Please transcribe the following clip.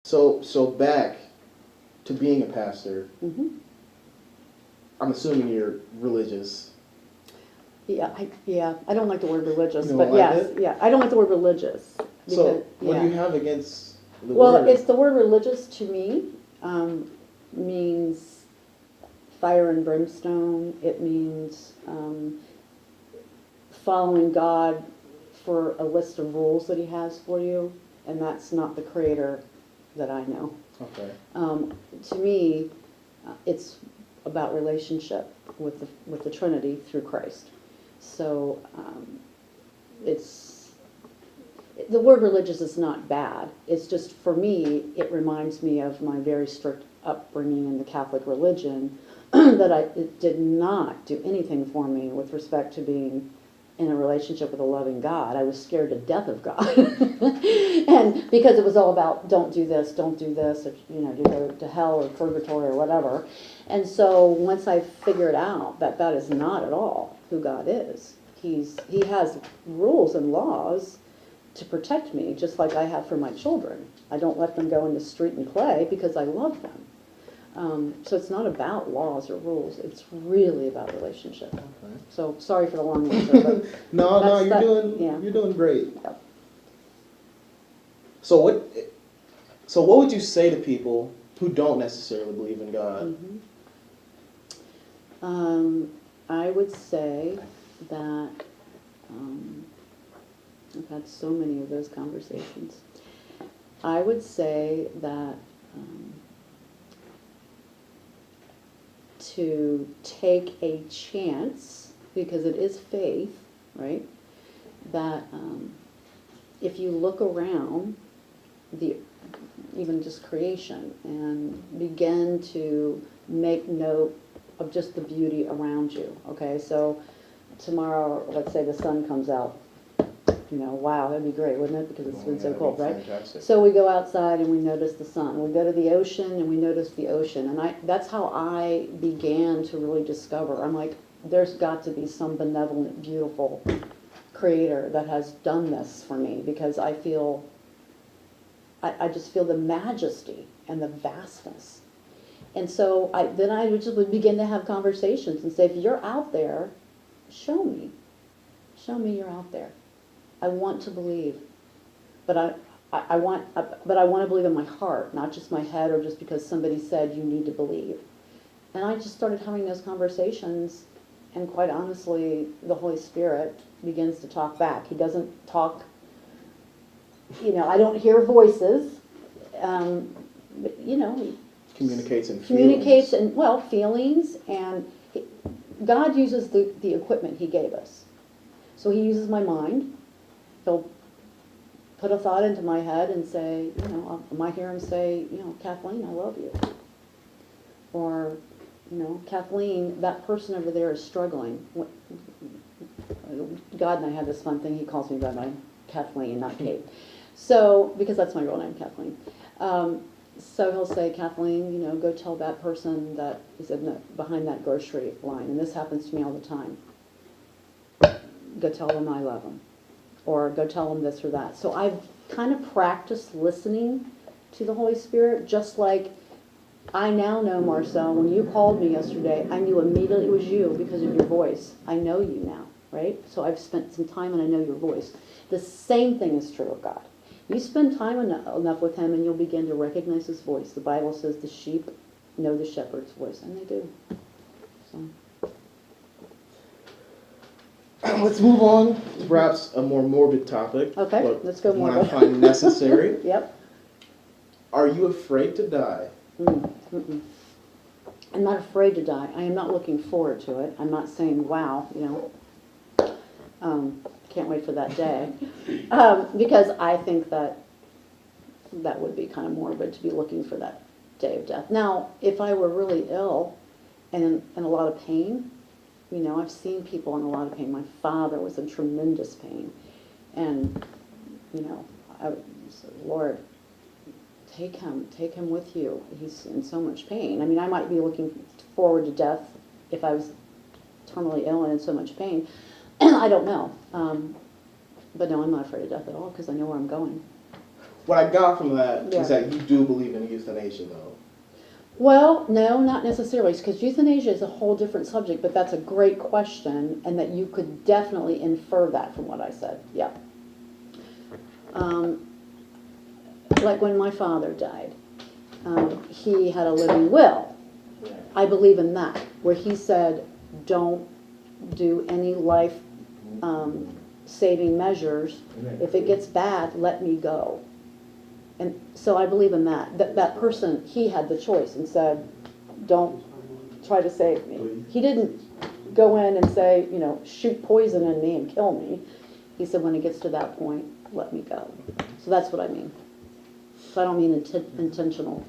So back to being a pastor. Mm-hmm. I'm assuming you're religious. Yeah, I don't like the word religious, You don't but like yes, it? yeah, I don't like the word religious. So what yeah. do you have against the Well, word? it's the word religious to me means fire and brimstone. It means following God for a list of rules that He has for you, and that's not the Creator that I know. Okay. To me, it's about relationship with the Trinity through Christ. So it's the word religious is not bad. It's just, for me, it reminds me of my very strict upbringing in the Catholic religion that it did not do anything for me with respect to being in a relationship with a loving God. I was scared to death of God. And because it was all about don't do this, or, you go to hell or purgatory or whatever. And so once I figured out that that is not at all who God is, He has rules and laws to protect me, just like I have for my children. I don't let them go in the street and play because I love them. So it's not about laws or rules. It's really about relationship. Okay. So sorry for the long answer, but No, yeah. you're doing great. Yep. So what would you say to people who don't necessarily believe in God? Mm-hmm. I would say that I've had so many of those conversations. I would say that to take a chance, because it is faith, right? That if you look around even just creation and begin to make note of just the beauty around you. Okay, so tomorrow, let's say the sun comes out. Wow, that'd be great, wouldn't it? Because it's been so cold, right? Fantastic. So we go outside and we notice the sun. We go to the ocean and we notice the ocean. And that's how I began to really discover. I'm like, there's got to be some benevolent, beautiful creator that has done this for me, because I just feel the majesty and the vastness. And so then I would begin to have conversations and say, if you're out there, show me. Show me you're out there. I want to believe, but I want to believe in my heart, not just my head, or just because somebody said you need to believe. And I just started having those conversations, and quite honestly, the Holy Spirit begins to talk back. He doesn't talk, I don't hear voices, but he Communicates and communicates feelings. Feelings, and God uses the equipment He gave us. So He uses my mind. He'll put a thought into my head and say, I might hear Him say, Kathleen, I love you. Or, Kathleen, that person over there is struggling. God and I have this fun thing. He calls me by my Kathleen, not Kate. So, because that's my real name, Kathleen. So He'll say, Kathleen, go tell that person that is behind that grocery line. And this happens to me all the time. Go tell them I love them. Or go tell them this or that. So I've kind of practiced listening to the Holy Spirit, just like I now know, Marcel, when you called me yesterday, I knew immediately it was you because of your voice. I know you now, right? So I've spent some time and I know your voice. The same thing is true of God. You spend time enough with Him and you'll begin to recognize His voice. The Bible says the sheep know the shepherd's voice, and they do. So. Let's move on to perhaps a more morbid topic. Okay, let's go morbid. One I find necessary. Yep. Are you afraid to die? Mm-mm. I'm not afraid to die. I am not looking forward to it. I'm not saying, wow, can't wait for that day. Because I think that would be kind of morbid to be looking for that day of death. Now, if I were really ill and in a lot of pain, I've seen people in a lot of pain. My father was in tremendous pain. And, I would say, Lord, take him with you. He's in so much pain. I mean, I might be looking forward to death if I was terminally ill and in so much pain. I don't know. But no, I'm not afraid of death at all because I know where I'm going. what I got from that Yeah. is that you do believe in euthanasia, though. Well, no, not necessarily, because euthanasia is a whole different subject, but that's a great question, and that you could definitely infer that from what I said, yeah. Like when my father died, he had a living will. I believe in that, where he said, don't do any life saving measures. If it gets bad, let me go. And so I believe in that. That person, he had the choice and said, don't try to save me. He didn't go in and say, you know, shoot poison in me and kill me. He said, when it gets to that point, let me go. So that's what I mean. So I don't mean intentional